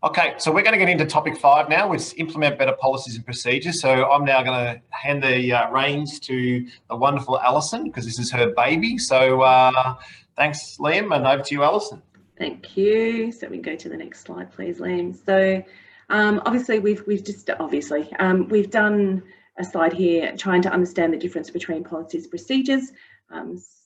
Okay, so we're going to get into topic 5 now, which is implement better policies and procedures. So I'm now going to hand the reins to the wonderful Alison, because this is her baby. So thanks, Liam, and over to you, Alison. Thank you. So we can go to the next slide, please, Liam. So obviously we've done a slide here trying to understand the difference between policies and procedures.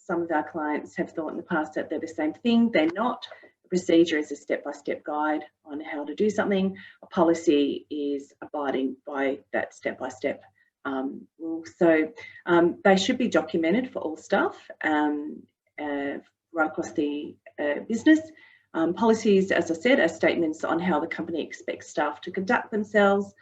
Some of our clients have thought in the past that they're the same thing. They're not. A procedure is a step-by-step guide on how to do something. A policy is abiding by that step-by-step rule. So they should be documented for all staff right across the business. Policies, as I said, are statements on how the company expects staff to conduct themselves.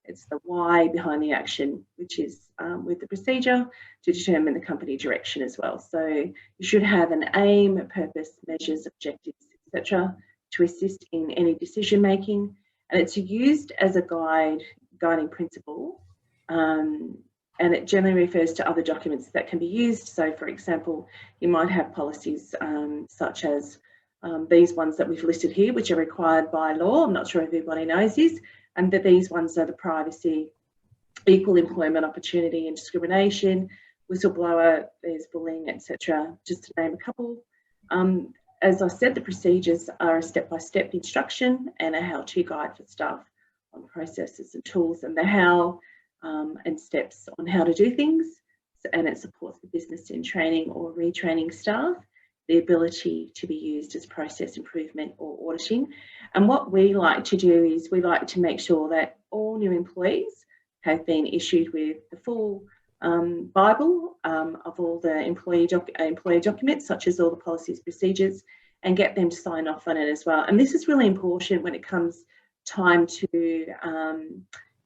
It's the why behind the action, which is with the procedure to determine the company direction as well. So you should have an aim, purpose, measures, objectives, etc., to assist in any decision making. And it's used as a guiding principle, and it generally refers to other documents that can be used. So, for example, you might have policies such as these ones that we've listed here, which are required by law. I'm not sure if everybody knows this. And that these ones are the privacy, equal employment opportunity and discrimination, whistleblower, there's bullying, etc., just to name a couple. As I said, the procedures are a step-by-step instruction and a how-to guide for staff on processes and tools, and the how and steps on how to do things. And it supports the business in training or retraining staff, the ability to be used as process improvement or auditing. And what we like to do is we like to make sure that all new employees have been issued with the full Bible of all the employee documents, such as all the policies, procedures, and get them to sign off on it as well. And this is really important when it comes time to,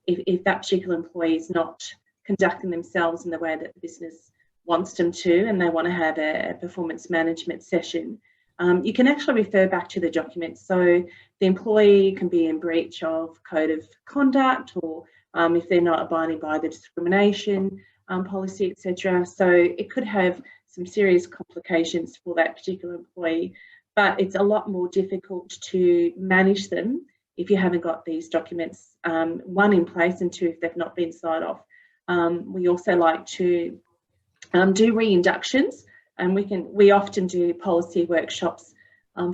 if that particular employee is not conducting themselves in the way that the business wants them to, and they want to have a performance management session, you can actually refer back to the documents. So the employee can be in breach of code of conduct, or if they're not abiding by the discrimination policy, etc. So it could have some serious complications for that particular employee, but it's a lot more difficult to manage them if you haven't got these documents, one, in place, and two, if they've not been signed off. We also like to do reinductions, and we often do policy workshops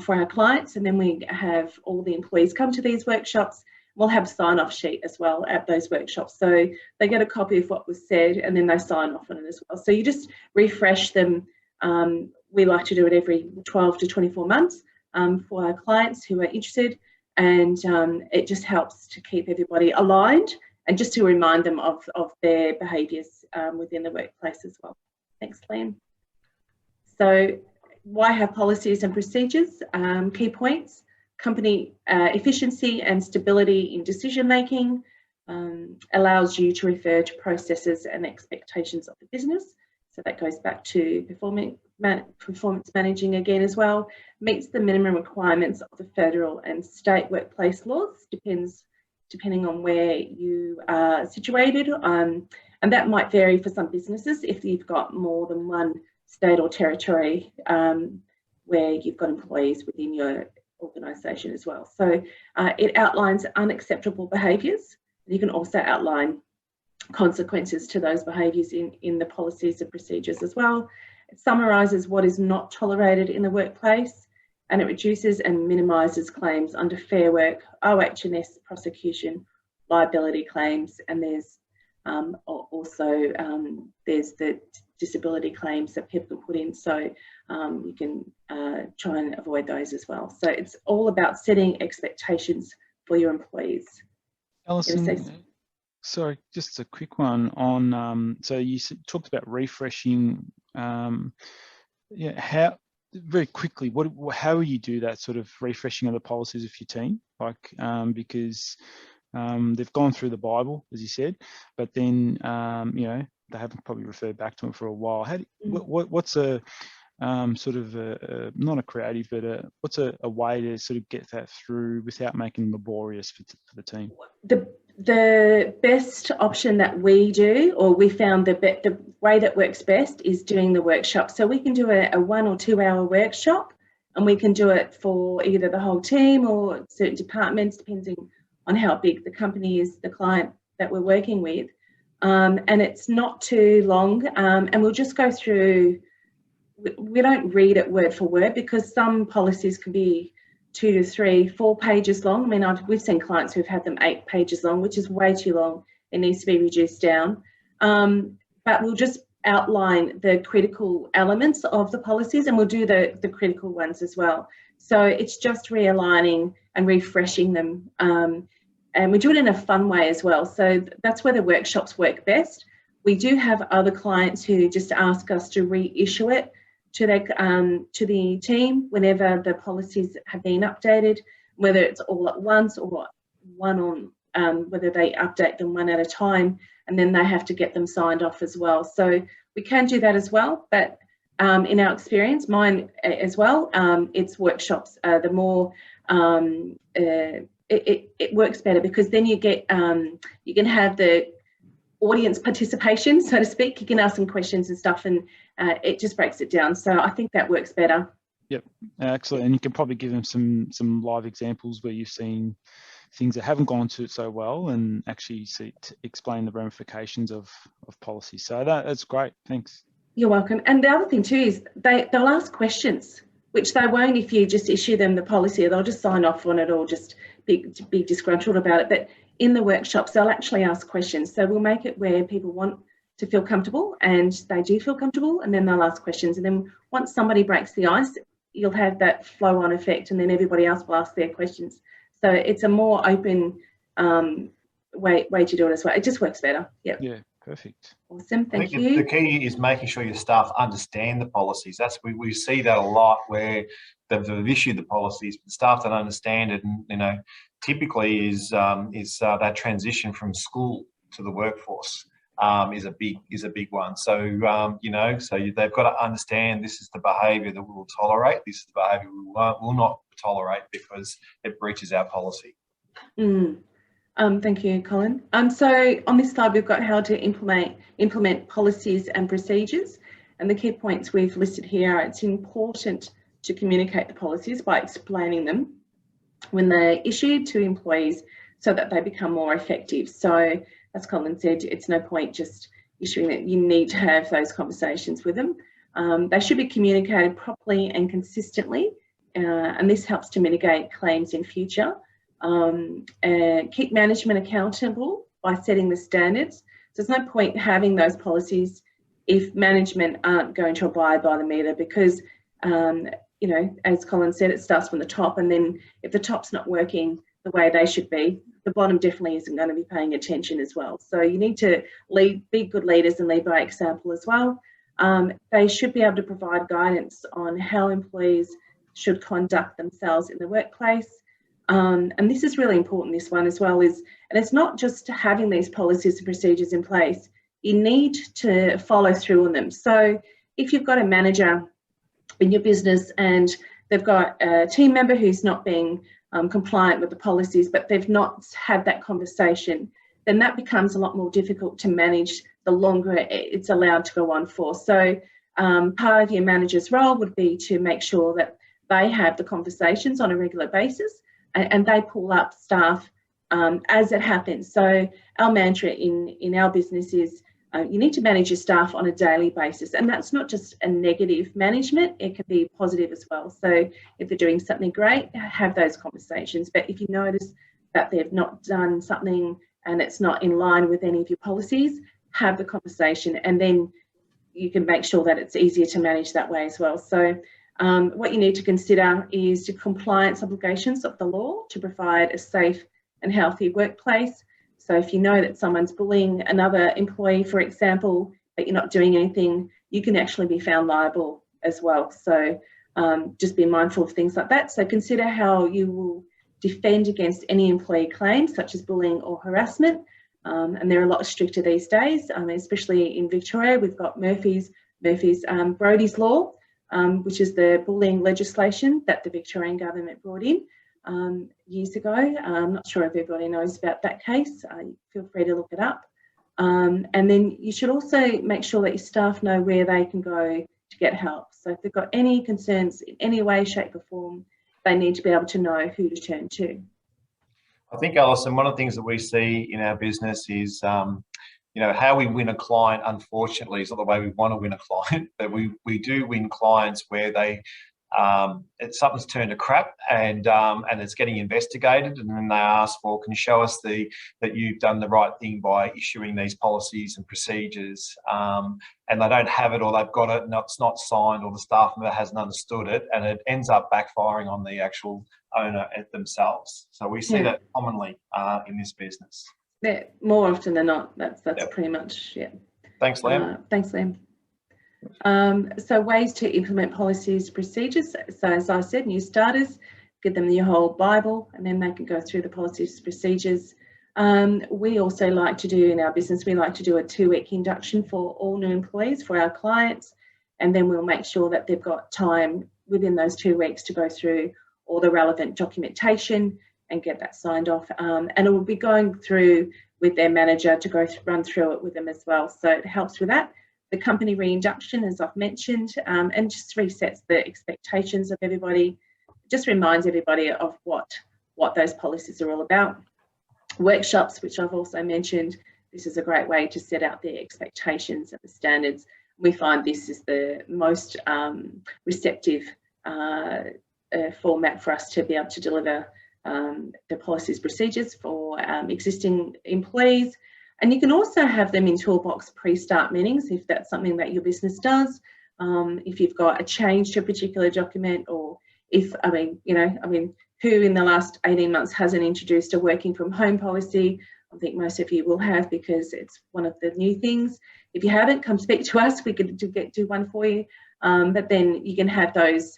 for our clients, and then we have all the employees come to these workshops. We'll have a sign-off sheet as well at those workshops, so they get a copy of what was said and then they sign off on it as well. So you just refresh them. We like to do it every 12 to 24 months for our clients who are interested, and it just helps to keep everybody aligned and just to remind them of their behaviours within the workplace as well. Thanks, Liam. So why have policies and procedures? Key points: company efficiency and stability in decision making, allows you to refer to processes and expectations of the business. So that goes back to performance managing again as well. Meets the minimum requirements of the federal and state workplace laws, depending on where you are situated. And that might vary for some businesses if you've got more than one state or territory where you've got employees within your organisation as well. So it outlines unacceptable behaviours. You can also outline consequences to those behaviours in the policies and procedures as well. It summarises what is not tolerated in the workplace, and it reduces and minimises claims under Fair Work, OH&S prosecution, liability claims, and there's also there's the disability claims that people can put in, so you can try and avoid those as well. So it's all about setting expectations for your employees. Alison, sorry, just a quick one on, so you talked about refreshing, how, very quickly, how will you do that sort of refreshing of the policies of your team? Like, because they've gone through the Bible, as you said, but then, they haven't probably referred back to them for a while. What's a sort of not a creative, but what's a way to sort of get that through without making it laborious for the team? The best option that we do, or we found the way that works best, is doing the workshop. So we can do a 1 or 2 hour workshop and we can do it for either the whole team or certain departments, depending on how big the company is, the client that we're working with. And it's not too long, and we'll just go through. We don't read it word for word because some policies can be 2 to 3, 4 pages long. I mean, we've seen clients who've had them 8 pages long, which is way too long. It needs to be reduced down. But we'll just outline the critical elements of the policies, and we'll do the critical ones as well. So it's just realigning and refreshing them. And we do it in a fun way as well. So that's where the workshops work best. We do have other clients who just ask us to reissue it to the team whenever the policies have been updated, whether it's all at once or whether they update them one at a time, and then they have to get them signed off as well. So we can do that as well, but in our experience, mine as well, it's workshops. The more it works better because then you get you can have the audience participation, so to speak. You can ask some questions and stuff, and it just breaks it down. So I think that works better. Yep, excellent. And you can probably give them some live examples where you've seen things that haven't gone to so well, and actually explain the ramifications of policy. So that's great. Thanks. You're welcome. And the other thing too is they'll ask questions, which they won't if you just issue them the policy. They'll just sign off on it or just be disgruntled about it. But in the workshops, they'll actually ask questions. So we'll make it where people want to feel comfortable, and they do feel comfortable, and then they'll ask questions. And then once somebody breaks the ice, you'll have that flow-on effect, and then everybody else will ask their questions. So it's a more open way to do it as well. It just works better. Yep. Yeah, perfect. Awesome, thank you. The key is making sure your staff understand the policies. We see that a lot where they've issued the policies, but staff don't understand it, and typically is that transition from school to the workforce is a big one. So they've got to understand this is the behaviour that we will tolerate. This is the behaviour we will not tolerate because it breaches our policy. Thank you, Colin. So on this slide, we've got how to implement policies and procedures, and the key points we've listed here are: it's important to communicate the policies by explaining them when they're issued to employees so that they become more effective. So as Colin said, it's no point just issuing it. You need to have those conversations with them. They should be communicated properly and consistently, and this helps to mitigate claims in future. Keep management accountable by setting the standards. So there's no point having those policies if management aren't going to abide by them either, because as Colin said, it starts from the top, and then if the top's not working the way they should be, the bottom definitely isn't going to be paying attention as well. So you need to be good leaders and lead by example as well. They should be able to provide guidance on how employees should conduct themselves in the workplace. And this is really important, this one as well, and it's not just having these policies and procedures in place, you need to follow through on them. So if you've got a manager in your business and they've got a team member who's not being compliant with the policies, but they've not had that conversation, then that becomes a lot more difficult to manage the longer it's allowed to go on for. So part of your manager's role would be to make sure that they have the conversations on a regular basis, and they pull up staff as it happens. So our mantra in our business is you need to manage your staff on a daily basis, and that's not just a negative management, it can be positive as well. So if they're doing something great, have those conversations. But if you notice that they've not done something and it's not in line with any of your policies, have the conversation, and then you can make sure that it's easier to manage that way as well. So what you need to consider is the compliance obligations of the law to provide a safe and healthy workplace. So if you know that someone's bullying another employee, for example, but you're not doing anything, you can actually be found liable as well. So just be mindful of things like that. So consider how you will defend against any employee claims such as bullying or harassment. And they're a lot stricter these days, especially in Victoria. We've got Murphy's Brodie's Law, which is the bullying legislation that the Victorian government brought in years ago. I'm not sure if everybody knows about that case. Feel free to look it up. And then you should also make sure that your staff know where they can go to get help. box. So if they've got any concerns in any way, shape or form, they need to be able to know who to turn to. I think, Alison, one of the things that we see in our business is, you know, how we win a client, unfortunately, is not the way we want to win a client, but we do win clients where they, something's turned to crap and it's getting investigated, and then they ask, well, can you show us that you've done the right thing by issuing these policies and procedures, and they don't have it, or they've got it and it's not signed, or the staff member hasn't understood it, and it ends up backfiring on the actual owner themselves. So we see that commonly in this business. Yeah, more often than not, that's pretty much, yeah. Thanks, Liam. Thanks, Liam. So ways to implement policies, procedures. So as I said, new starters, give them your whole Bible, and then they can go through the policies, procedures. We also like to do in our business, we like to do a 2-week induction for all new employees for our clients, and then we'll make sure that they've got time within those 2 weeks to go through all the relevant documentation and get that signed off. And it will be going through with their manager to run through it with them as well. So it helps with that. The company reinduction, as I've mentioned, and just resets the expectations of everybody, just reminds everybody of what those policies are all about. Workshops, which I've also mentioned, this is a great way to set out the expectations and the standards. We find this is the most receptive format for us to be able to deliver the policies, procedures for existing employees. And you can also have them in toolbox pre-start meetings if that's something that your business does. If you've got a change to a particular document, or if, who in the last 18 months hasn't introduced a working from home policy? I think most of you will have, because it's one of the new things. If you haven't, come speak to us. We could do one for you. But then you can have those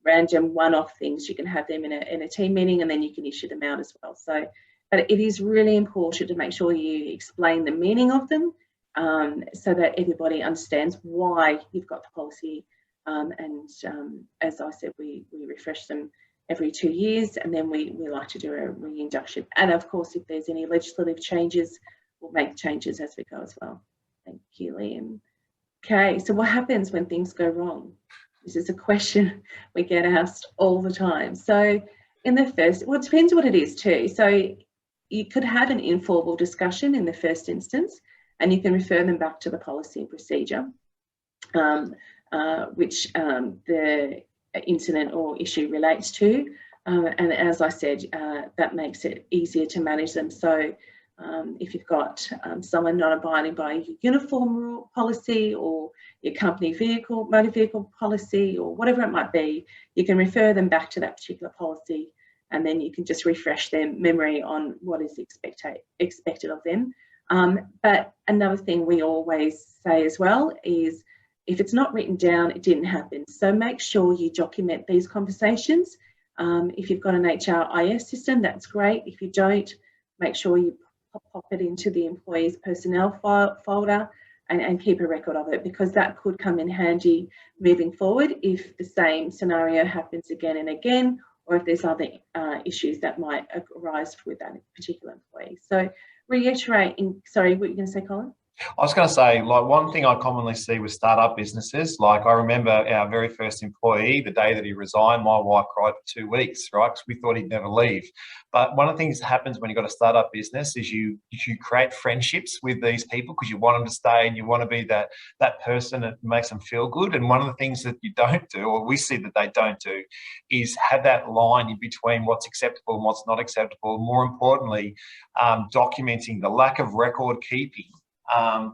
random one-off things. You can have them in a team meeting, and then you can issue them out as well. So, but it is really important to make sure you explain the meaning of them, so that everybody understands why you've got the policy. As I said, we refresh them every 2 years, and then we like to do a reinduction. And of course, if there's any legislative changes, we'll make changes as we go as well. Thank you, Liam. Okay, so what happens when things go wrong? This is a question we get asked all the time. So in the first, well, it depends what it is too. So you could have an informal discussion in the first instance, and you can refer them back to the policy and procedure, which the incident or issue relates to. And as I said, that makes it easier to manage them. So if you've got someone not abiding by your uniform policy, or your company motor vehicle policy, or whatever it might be, you can refer them back to that particular policy, and then you can just refresh their memory on what is expected of them. But another thing we always say as well is, if it's not written down, it didn't happen. So make sure you document these conversations. If you've got an HRIS system, that's great. If you don't, make sure you pop it into the employee's personnel folder and keep a record of it, because that could come in handy moving forward if the same scenario happens again and again, or if there's other issues that might arise with that particular employee. So reiterating, sorry, what were you going to say, Colin? I was going to say, like, one thing I commonly see with startup businesses, like I remember our very first employee, the day that he resigned, my wife cried for 2 weeks, right? Because we thought he'd never leave. But one of the things that happens when you've got a startup business is you create friendships with these people, because you want them to stay and you want to be that person that makes them feel good. And one of the things that you don't do, or we see that they don't do, is have that line in between what's acceptable and what's not acceptable. More importantly, documenting the lack of record keeping.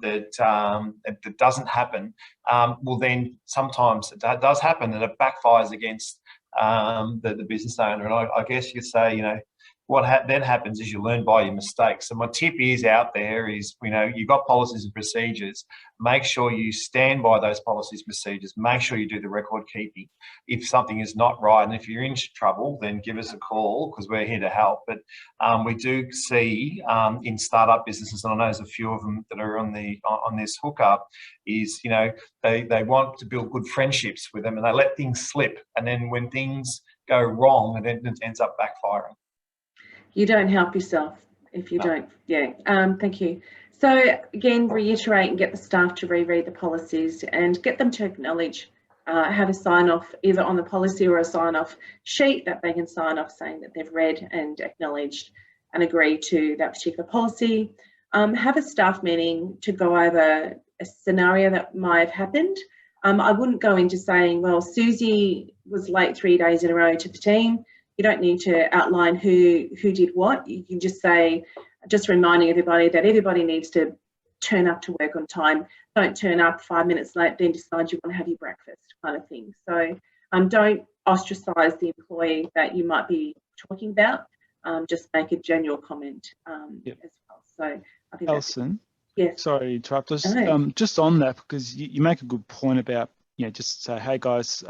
That doesn't happen. Well, then sometimes it does happen, and it backfires against the business owner. And I guess you could say, you know, what then happens is you learn by your mistakes. So my tip is out there is, you know, you've got policies and procedures. Make sure you stand by those policies and procedures. Make sure you do the record keeping. If something is not right, and if you're in trouble, then give us a call, because we're here to help. But we do see in startup businesses, and I know there's a few of them that are on this hookup, is, you know, they want to build good friendships with them, and they let things slip. And then when things go wrong, it ends up backfiring. You don't help yourself if you don't. Yeah, thank you. So again, reiterate and get the staff to reread the policies and get them to acknowledge have a sign-off either on the policy or a sign-off sheet that they can sign off saying that they've read and acknowledged and agreed to that particular policy. Have a staff meeting to go over a scenario that might have happened. I wouldn't go into saying, well, Susie was late 3 days in a row to the team. You don't need to outline who did what. You can just say, just reminding everybody that everybody needs to turn up to work on time. Don't turn up 5 minutes late, then decide you want to have your breakfast, kind of thing. So don't ostracize the employee that you might be talking about. Just make a general comment as well. So I think Alison, yes. Sorry to interrupt. Just on that, because you make a good point about, just say, hey guys,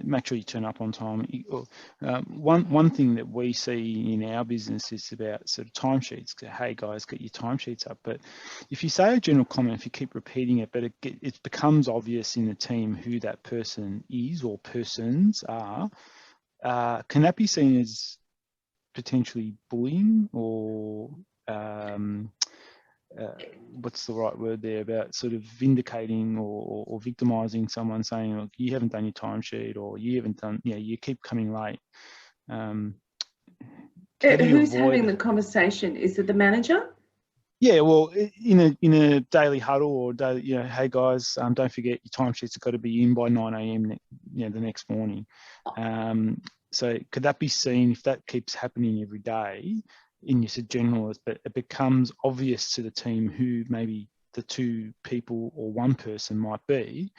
make sure you turn up on time. One thing that we see in our business is about sort of timesheets. Hey guys, get your timesheets up. But if you say a general comment, if you keep repeating it, but it becomes obvious in the team who that person is or persons are, can that be seen as potentially bullying or what's the right word there, about sort of vindicating or victimizing someone, saying, look, you haven't done your timesheet, or you haven't done, you keep coming late. Who's having the conversation? Is it the manager? Yeah, well, in a daily huddle or daily, hey guys, don't forget your timesheets have got to be in by 9 a.m. The next morning. So could that be seen, if that keeps happening every day, in your generalist, but it becomes obvious to the team who maybe the two people or one person might be,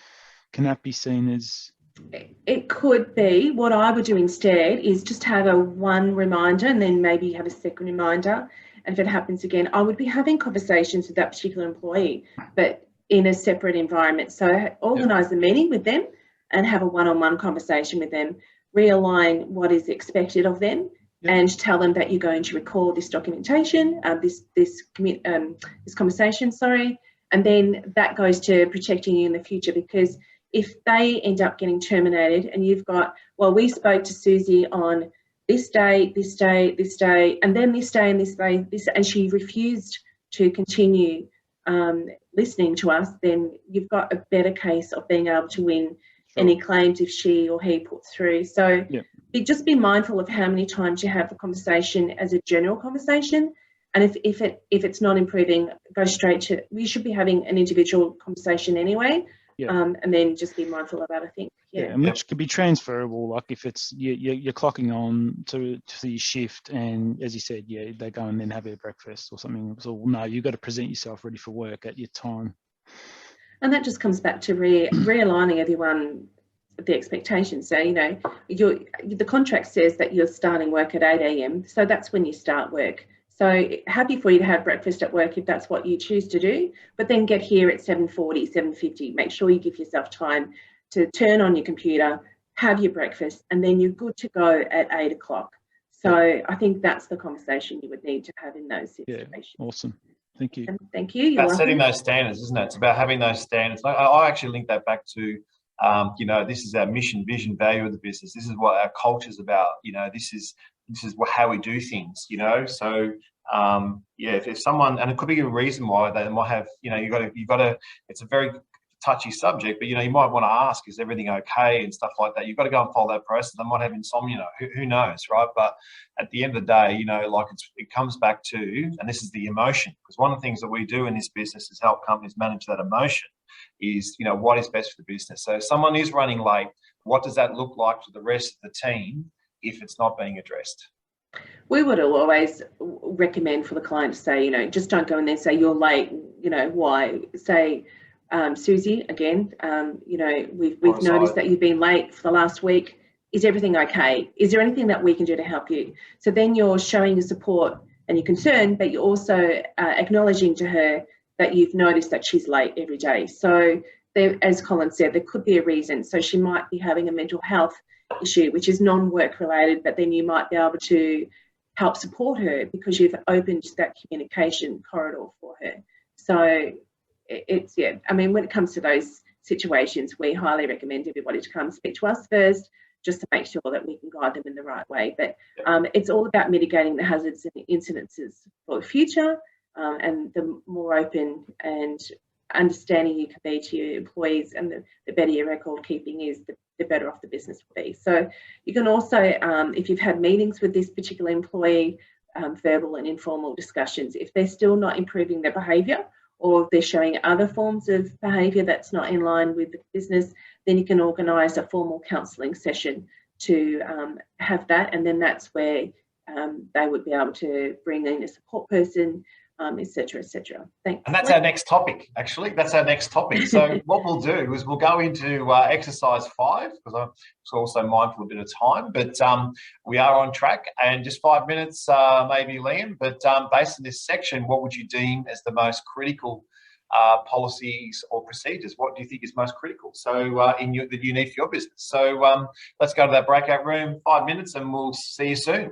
can that be seen as? It could be. What I would do instead is just have one reminder and then maybe have a second reminder. And if it happens again, I would be having conversations with that particular employee, but in a separate environment. So organise a meeting with them and have a one-on-one conversation with them, realign what is expected of them, and tell them that you're going to record this documentation, this conversation, and then that goes to protecting you in the future. Because if they end up getting terminated and you've got, well, we spoke to Susie on this day, this day, this day, and then this day and this day, and she refused to continue listening to us, then you've got a better case of being able to win any claims if she or he puts through. So just be mindful of how many times you have the conversation as a general conversation, and if it's not improving, go straight to, we should be having an individual conversation anyway, and then just be mindful of that, I think. And which could be transferable, like if it's you're clocking on to your shift, and as you said, they go and then have their breakfast or something. So no, you've got to present yourself ready for work at your time. And that just comes back to realigning everyone, the expectations. So, the contract says that you're starting work at 8 a.m. So that's when you start work. So happy for you to have breakfast at work if that's what you choose to do, but then get here at 7:40, 7:50. Make sure you give yourself time to turn on your computer, have your breakfast, and then you're good to go at 8 o'clock. So I think that's the conversation you would need to have in those situations. Yeah, awesome. Thank you. And thank you. It's about setting those standards, isn't it? It's about having those standards. I actually link that back to, this is our mission, vision, value of the business. This is what our culture is about. This is how we do things. So if someone, and it could be a reason why they might have, you've got to. It's a very touchy subject, but you might want to ask, is everything okay and stuff like that. You've got to go and follow that process. They might have insomnia, who knows, right? But at the end of the day, it comes back to, and this is the emotion, because one of the things that we do in this business is help companies manage that emotion, is what is best for the business. So if someone is running late, what does that look like to the rest of the team if it's not being addressed? We would always recommend for the client to say, just don't go in there and say you're late, why? Say, Susie, again, we've noticed that you've been late for the last week. Is everything okay? Is there anything that we can do to help you? So then you're showing your support and your concern, but you're also acknowledging to her that you've noticed that she's late every day. So there, as Colin said, there could be a reason. So she might be having a mental health issue, which is non-work related, but then you might be able to help support her because you've opened that communication corridor for her. So it's, when it comes to those situations, we highly recommend everybody to come speak to us first, just to make sure that we can guide them in the right way. But it's all about mitigating the hazards and the incidences for the future, and the more open and understanding you can be to your employees, and the better your record keeping is, the better off the business will be. So you can also, if you've had meetings with this particular employee, verbal and informal discussions, if they're still not improving their behaviour, or if they're showing other forms of behaviour that's not in line with the business, then you can organise a formal counselling session to have that, and then that's where they would be able to bring in a support person, etc., etc. Thanks. And that's our next topic, actually. That's our next topic. So what we'll do is we'll go into exercise 5, because I'm also mindful of a bit of time, but we are on track, and just 5 minutes maybe, Liam, but based on this section, what would you deem as the most critical policies or procedures? What do you think is most critical? So that you need for your business. So let's go to that breakout room, 5 minutes, and we'll see you soon.